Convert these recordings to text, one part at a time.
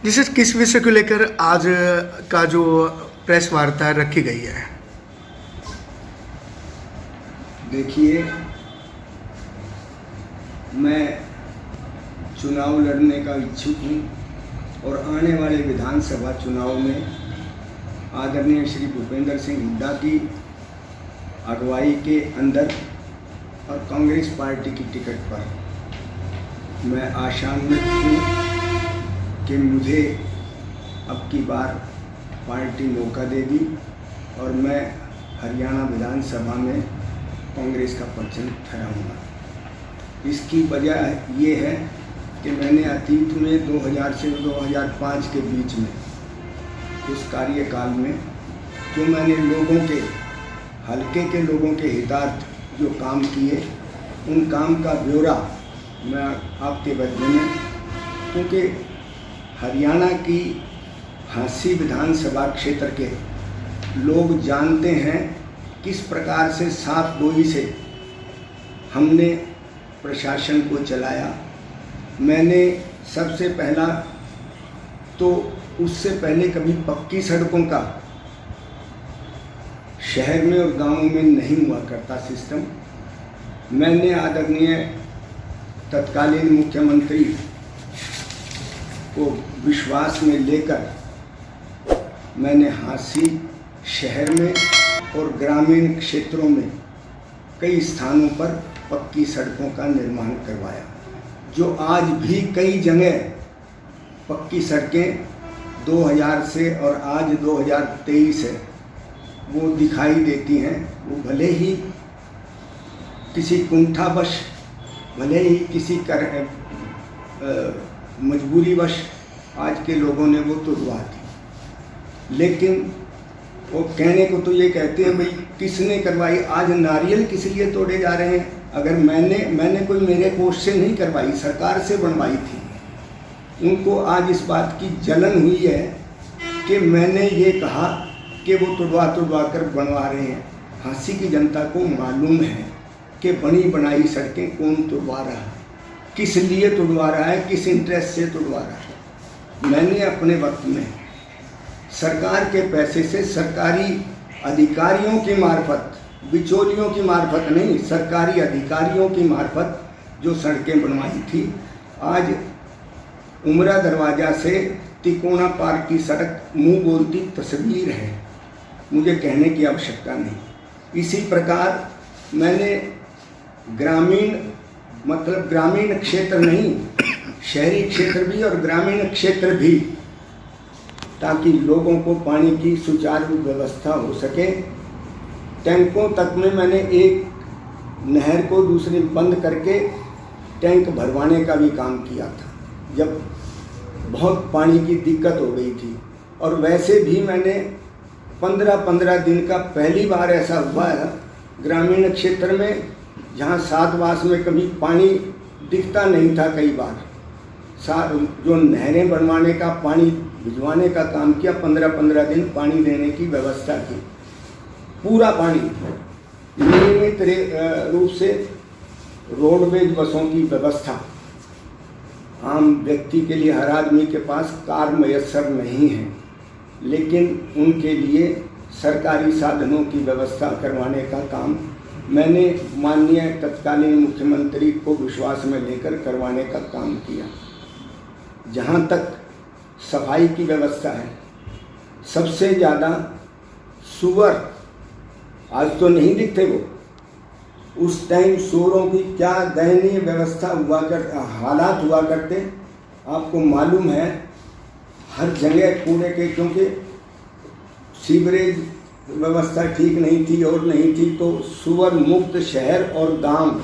जिसे किस विषय को लेकर आज का जो प्रेस वार्ता रखी गई है? देखिए, मैं चुनाव लड़ने का इच्छुक हूँ और आने वाले विधानसभा चुनाव में आदरणीय श्री भूपेंद्र सिंह हुड्डा की अगुवाई के अंदर और कांग्रेस पार्टी की टिकट पर मैं आशान्वित हूँ कि मुझे अब की बार पार्टी मौका देगी और मैं हरियाणा विधानसभा में कांग्रेस का परचम फहराऊँगा। इसकी वजह ये है कि मैंने अतीत में 2000 से 2005 के बीच में उस कार्यकाल में जो मैंने लोगों के हल्के के लोगों के हितार्थ जो काम किए, उन काम का ब्यौरा मैं आपके बदले में, क्योंकि हरियाणा की हांसी विधानसभा क्षेत्र के लोग जानते हैं किस प्रकार से साफ गोई से हमने प्रशासन को चलाया। मैंने सबसे पहला तो उससे पहले कभी पक्की सड़कों का शहर में और गांवों में नहीं हुआ करता सिस्टम। मैंने आदरणीय तत्कालीन मुख्यमंत्री को विश्वास में लेकर मैंने हांसी शहर में और ग्रामीण क्षेत्रों में कई स्थानों पर पक्की सड़कों का निर्माण करवाया, जो आज भी कई जगह पक्की सड़कें 2000 से और आज 2023 है वो दिखाई देती हैं। वो भले ही किसी कुंठावश, भले ही किसी मजबूरीवश आज के लोगों ने वो तोड़वा दी, लेकिन वो कहने को तो ये कहते हैं भाई किसने करवाई। आज नारियल किस लिए तोड़े जा रहे हैं? अगर मैंने कोई मेरे कोष से नहीं करवाई, सरकार से बनवाई थी। उनको आज इस बात की जलन हुई है कि मैंने ये कहा कि वो तुड़वा कर बनवा रहे हैं। हांसी की जनता को मालूम है कि बनी बनाई सड़कें कौन तुड़वा रहा है, किस लिए तुड़वा रहा है, किस इंटरेस्ट से तुड़वा रहा है। मैंने अपने वक्त में सरकार के पैसे से सरकारी अधिकारियों की मार्फत, बिचौलियों की मार्फत नहीं, सरकारी अधिकारियों की मार्फत जो सड़कें बनवाई थी। आज उमरा दरवाज़ा से तिकोना पार्क की सड़क मुंह बोलती तस्वीर है, मुझे कहने की आवश्यकता नहीं। इसी प्रकार मैंने ग्रामीण क्षेत्र नहीं, शहरी क्षेत्र भी और ग्रामीण क्षेत्र भी, ताकि लोगों को पानी की सुचारू व्यवस्था हो सके। टैंकों तक में मैंने एक नहर को दूसरी बंद करके टैंक भरवाने का भी काम किया था, जब बहुत पानी की दिक्कत हो गई थी। और वैसे भी मैंने 15-15 दिन का पहली बार ऐसा हुआ है ग्रामीण क्षेत्र में, जहाँ सातवास में कभी पानी दिखता नहीं था। कई बार जो नहरें बनवाने का, पानी भिजवाने का काम किया, 15-15 दिन पानी देने की व्यवस्था की। पूरा पानी नियमित रूप से रोडवेज बसों की व्यवस्था, आम व्यक्ति के लिए, हर आदमी के पास कार मयस्सर नहीं है, लेकिन उनके लिए सरकारी साधनों की व्यवस्था करवाने का काम मैंने माननीय तत्कालीन मुख्यमंत्री को विश्वास में लेकर करवाने का काम किया। जहाँ तक सफाई की व्यवस्था है, सबसे ज़्यादा सुअर, आज तो नहीं दिखते वो, उस टाइम सुअरों की क्या दयनीय व्यवस्था हालात हुआ करते, आपको मालूम है। हर जगह कूड़े के, क्योंकि सीवरेज व्यवस्था ठीक नहीं थी और नहीं थी, तो सुअर मुक्त शहर और गांव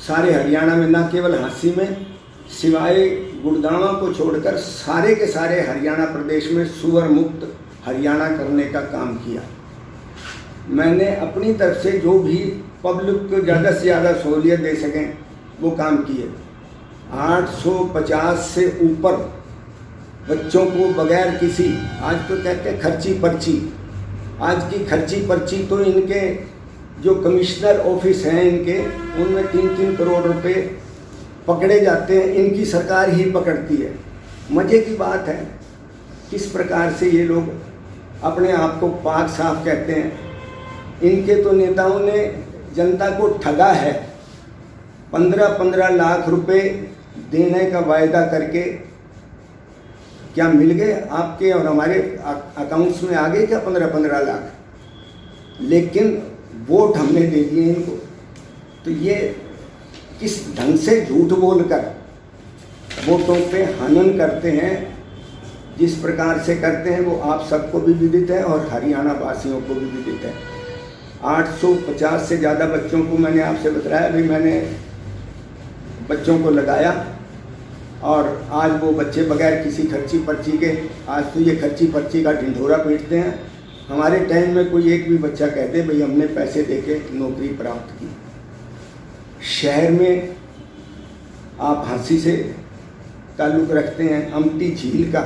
सारे हरियाणा में, न केवल हांसी में, सिवाय गुड़गांव को छोड़कर सारे के सारे हरियाणा प्रदेश में सुअर मुक्त हरियाणा करने का काम किया। मैंने अपनी तरफ से जो भी पब्लिक को ज़्यादा से ज़्यादा सहूलियत दे सकें वो काम किए। 850 से ऊपर बच्चों को बगैर किसी, आज तो कहते हैं खर्ची पर्ची, आज की खर्ची पर्ची तो इनके जो कमिश्नर ऑफिस हैं इनके, उनमें 3-3 करोड़ रुपए पकड़े जाते हैं, इनकी सरकार ही पकड़ती है। मज़े की बात है किस प्रकार से ये लोग अपने आप को पाक साफ कहते हैं। इनके तो नेताओं ने जनता को ठगा है। 15-15 लाख रुपए देने का वायदा करके क्या मिल गए आपके और हमारे अकाउंट्स में आ गए क्या 15-15 लाख? लेकिन वोट हमने दे दिए इनको। तो ये किस ढंग से झूठ बोलकर वोटों पे हनन करते हैं, जिस प्रकार से करते हैं वो आप सबको भी विदित है और हरियाणा वासियों को भी विदित है। 850 से ज़्यादा बच्चों को मैंने आपसे बताया, अभी मैंने बच्चों को लगाया और आज वो बच्चे बगैर किसी खर्ची पर्ची के, आज तो ये खर्ची पर्ची का ढिंढोरा पीटते हैं। हमारे टाइम में कोई एक भी बच्चा कहते भाई हमने पैसे देके नौकरी प्राप्त की। शहर में आप हंसी से ताल्लुक़ रखते हैं। अमटी झील का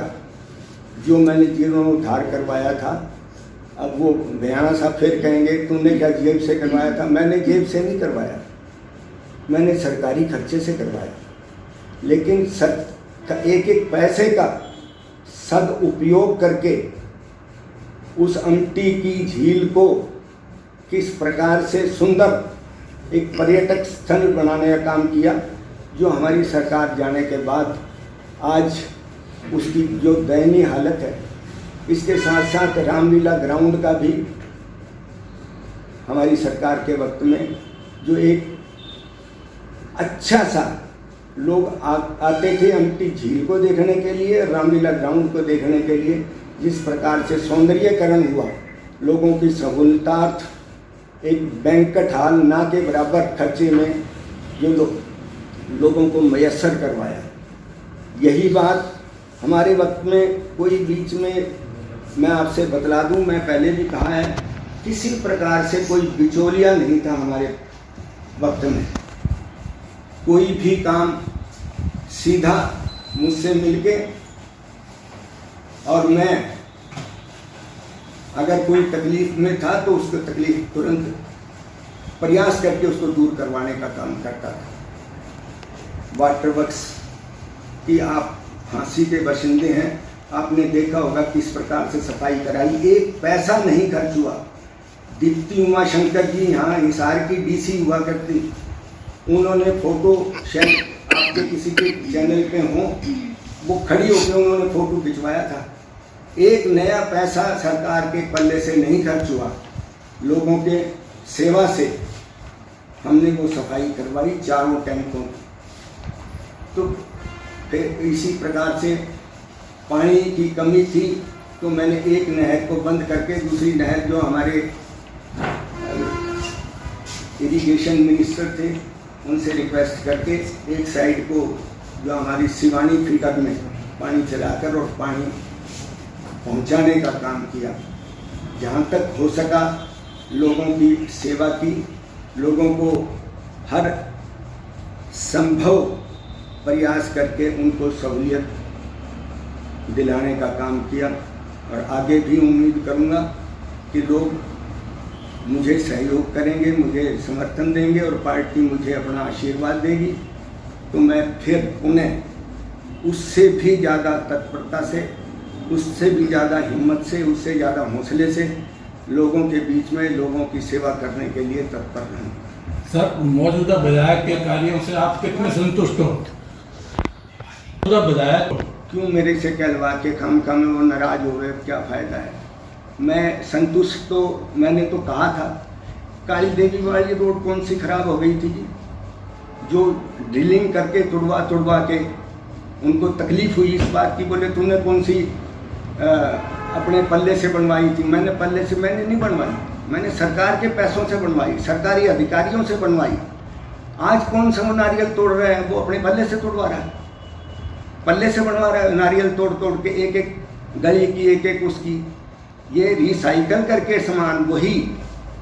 जो मैंने जीर्णोद्धार करवाया था, अब वो बयाना साहब फिर कहेंगे तुमने क्या जेब से करवाया था? मैंने जेब से नहीं करवाया, मैंने सरकारी खर्चे से करवाया। लेकिन एक एक पैसे का सदुपयोग करके उस अमटी की झील को किस प्रकार से सुंदर एक पर्यटक स्थल बनाने का काम किया, जो हमारी सरकार जाने के बाद आज उसकी जो दयनीय हालत है। इसके साथ साथ रामलीला ग्राउंड का भी हमारी सरकार के वक्त में जो एक अच्छा सा लोग आते थे अमटी झील को देखने के लिए, रामलीला ग्राउंड को देखने के लिए, जिस प्रकार से सौंदर्यीकरण हुआ, लोगों की सहूलतार्थ एक बैंक्वेट हॉल ना के बराबर खर्चे में जो लोगों को मयस्सर करवाया। यही बात हमारे वक्त में कोई बीच में मैं आपसे बतला दूं, मैं पहले भी कहा है, किसी प्रकार से कोई बिचौलिया नहीं था हमारे वक्त में। कोई भी काम सीधा मुझसे मिलके, और मैं अगर कोई तकलीफ में था तो उसको तकलीफ तुरंत प्रयास करके उसको दूर करवाने का काम करता था। वाटर वर्क्स की आप फांसी के बाशिंदे हैं, आपने देखा होगा किस प्रकार से सफाई कराई, एक पैसा नहीं खर्च हुआ। दीप्ति उमा शंकर जी यहाँ हिसार की डीसी हुआ करती, उन्होंने फोटो शायद आपके किसी के चैनल पे हो, वो खड़ी होकर उन्होंने फोटो खिंचवाया था। एक नया पैसा सरकार के पल्ले से नहीं खर्च हुआ, लोगों के सेवा से हमने वो सफाई करवाई चारों टैंकों की। तो फिर इसी प्रकार से पानी की कमी थी, तो मैंने एक नहर को बंद करके दूसरी नहर जो हमारे इरिगेशन मिनिस्टर थे उनसे रिक्वेस्ट करके एक साइड को जो हमारी सिवानी फीडर में पानी चलाकर और पानी पहुंचाने का काम किया। जहाँ तक हो सका लोगों की सेवा की, लोगों को हर संभव प्रयास करके उनको सहूलियत दिलाने का काम किया। और आगे भी उम्मीद करूँगा कि लोग मुझे सहयोग करेंगे, मुझे समर्थन देंगे और पार्टी मुझे अपना आशीर्वाद देगी, तो मैं फिर पुनः उससे भी ज़्यादा तत्परता से, उससे भी ज़्यादा हिम्मत से, उससे ज़्यादा हौसले से लोगों के बीच में लोगों की सेवा करने के लिए तत्पर रहूँगा। सर, मौजूदा विधायक के कार्यों से आप कितने संतुष्ट हो? मौजूदा विधायक क्यों मेरे से कहलवा के खाम में वो नाराज हो गए, क्या फ़ायदा है? मैं संतुष्ट तो मैंने तो कहा था, काली देवी वाली रोड कौन सी खराब हो गई थी जी, जो ड्रिलिंग करके तुड़वा के उनको तकलीफ हुई इस बात की, बोले तूने कौन सी अपने पल्ले से बनवाई थी? मैंने पल्ले से मैंने नहीं बनवाई, मैंने सरकार के पैसों से बनवाई, सरकारी अधिकारियों से बनवाई। आज कौन सा वो नारियल तोड़ रहे हैं, वो अपने पल्ले से तोड़वा रहा है, पल्ले से बनवा रहा है नारियल तोड़ के, एक एक गली की एक एक उसकी, ये रिसाइकल करके सामान, वही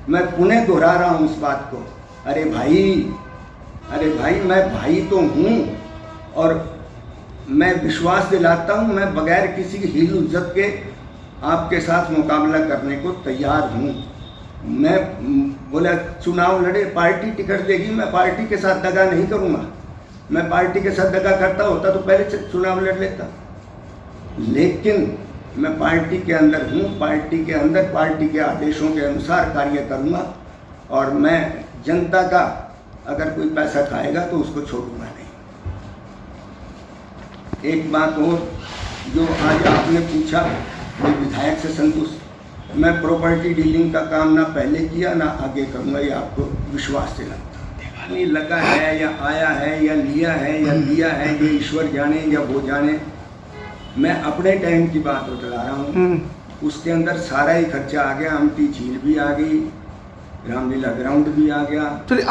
मैं पुनः दोहरा रहा हूँ इस बात को। अरे भाई मैं भाई तो हूँ और मैं विश्वास दिलाता हूँ, मैं बगैर किसी हील इज्जत के आपके साथ मुकाबला करने को तैयार हूँ। मैं बोला चुनाव लड़े, पार्टी टिकट देगी, मैं पार्टी के साथ दगा नहीं करूँगा। मैं पार्टी के साथ दगा करता होता तो पहले से चुनाव लड़ लेता, लेकिन मैं पार्टी के अंदर हूँ, पार्टी के अंदर पार्टी के आदेशों के अनुसार कार्य करूँगा, और मैं जनता का अगर कोई पैसा खाएगा तो उसको छोड़ूंगा नहीं। एक बात और जो आज आपने पूछा, मैं विधायक से संतुष्ट, मैं प्रॉपर्टी डीलिंग का काम ना पहले किया ना आगे करूँगा, ये आपको विश्वास दिलाता। नहीं लगा है या आया है या लिया है ये ईश्वर जाने या वो जाने, मैं अपने टाइम की बात बता रहा हूँ। उसके अंदर सारा ही खर्चा आ गया, अमटी झील भी आ गई, रामलीला ग्राउंड भी आ गया। चलिए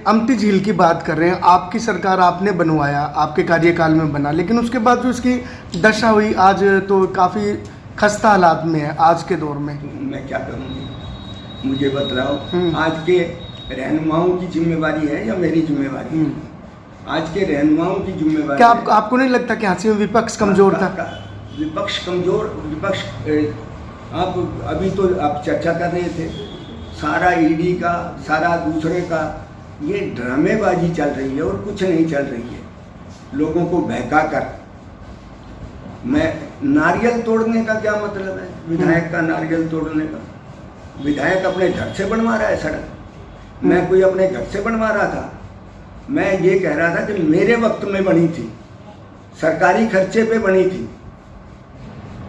अमटी झील की बात कर रहे हैं, आपकी सरकार आपने बनवाया, आपके कार्यकाल में बना, लेकिन उसके बाद जो इसकी दशा हुई आज तो काफ़ी खस्ता हालात में है आज के दौर में। मैं क्या करूँगी, मुझे बतलाओ, आज के रहनुमाओं की जिम्मेवारी है या मेरी जिम्मेवारी है? आज के रहनुमाओं की जिम्मेवारी। क्या आपको नहीं लगता कि हासिल में विपक्ष कमजोर था? विपक्ष कमजोर, विपक्ष आप अभी तो आप चर्चा कर रहे थे, सारा ईडी का, सारा दूसरे का, ये ड्रामेबाजी चल रही है और कुछ नहीं चल रही है। लोगों को बहका कर, मैं नारियल तोड़ने का क्या मतलब है? विधायक का नारियल तोड़ने का, विधायक अपने घर से बनवा रहा है सड़क, मैं कोई अपने घर से बनवा रहा था? मैं ये कह रहा था कि मेरे वक्त में बनी थी, सरकारी खर्चे पे बनी थी,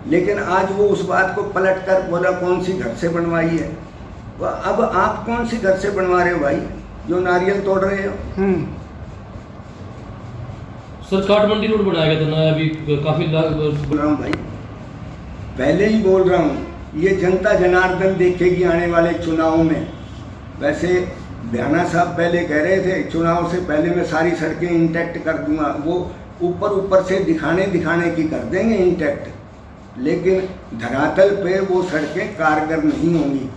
लेकिन आज वो उस बात को पलट कर बोला कौन सी घर से बनवाई है। अब आप कौन सी घर से बनवा रहे हो भाई, जो नारियल तोड़ रहे हो? सर काठ मंडी रोड बनाया गया था ना, अभी काफी बोल रहा हूँ भाई, पहले ही बोल रहा हूँ, ये जनता जनार्दन देखेगी आने वाले चुनाव में। वैसे बयाना साहब पहले कह रहे थे चुनाव से पहले मैं सारी सड़कें इंटैक्ट कर दूंगा, वो ऊपर से दिखाने की कर देंगे इंटैक्ट, लेकिन धरातल पे वो सड़कें कारगर नहीं होंगी।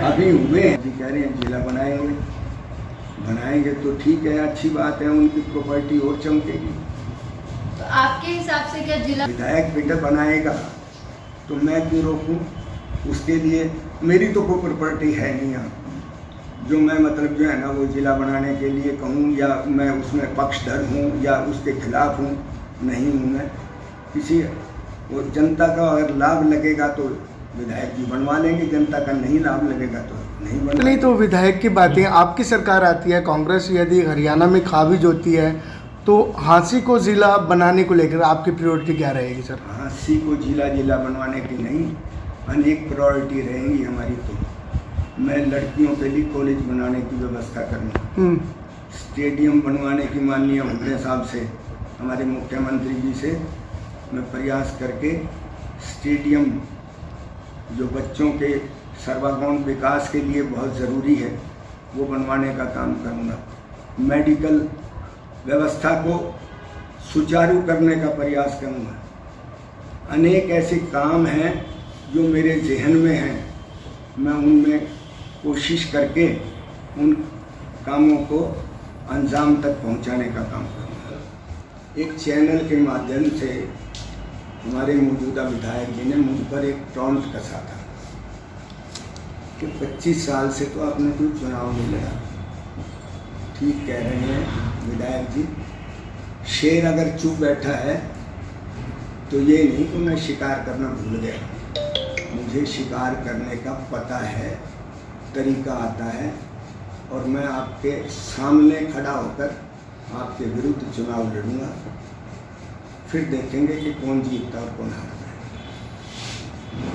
अभी हुए हैं, कह रहे हैं जिला बनाएंगे तो ठीक है, अच्छी बात है, उनकी प्रॉपर्टी और चमकेगी। तो आपके हिसाब से क्या जिला विधायक बेटा बनाएगा तो मैं क्यों रोकूं? उसके लिए मेरी तो कोई प्रॉपर्टी है नहीं यहाँ जो मैं मतलब जो है ना वो जिला बनाने के लिए कहूँ, या मैं उसमें पक्षधर हूँ या उसके खिलाफ हूँ, नहीं हूँ मैं किसी। वो जनता का अगर लाभ लगेगा तो विधायक जी बनवा लेंगे, जनता का नहीं लाभ लगेगा तो नहीं बनवा। नहीं तो विधायक की बातें, आपकी सरकार आती है, कांग्रेस यदि हरियाणा में काबिज होती है तो हांसी को जिला बनाने को लेकर आपकी प्रायोरिटी क्या रहेगी सर? हांसी को जिला बनवाने की नहीं, अनेक प्रायोरिटी रहेंगी हमारी। तो मैं लड़कियों के लिए कॉलेज बनाने की व्यवस्था करूँगा, स्टेडियम बनवाने की माननीय हुड्डा साहब से, हमारे मुख्यमंत्री जी से मैं प्रयास करके स्टेडियम जो बच्चों के सर्वांगीण विकास के लिए बहुत ज़रूरी है वो बनवाने का काम करूँगा। मेडिकल व्यवस्था को सुचारू करने का प्रयास करूँगा। अनेक ऐसे काम हैं जो मेरे जहन में हैं, मैं उनमें कोशिश करके उन कामों को अंजाम तक पहुंचाने का काम करूँगा। एक चैनल के माध्यम से हमारे मौजूदा विधायक जी ने मुझ पर एक टॉन्ट कसा था कि 25 साल से तो आपने कोई चुनाव नहीं लड़ा। ठीक कह रहे हैं विधायक जी, शेर अगर चुप बैठा है तो ये नहीं कि मैं शिकार करना भूल गया, मुझे शिकार करने का पता है, तरीका आता है, और मैं आपके सामने खड़ा होकर आपके विरुद्ध चुनाव लड़ूंगा। फिर देखेंगे कि कौन जीतता और कौन हारता।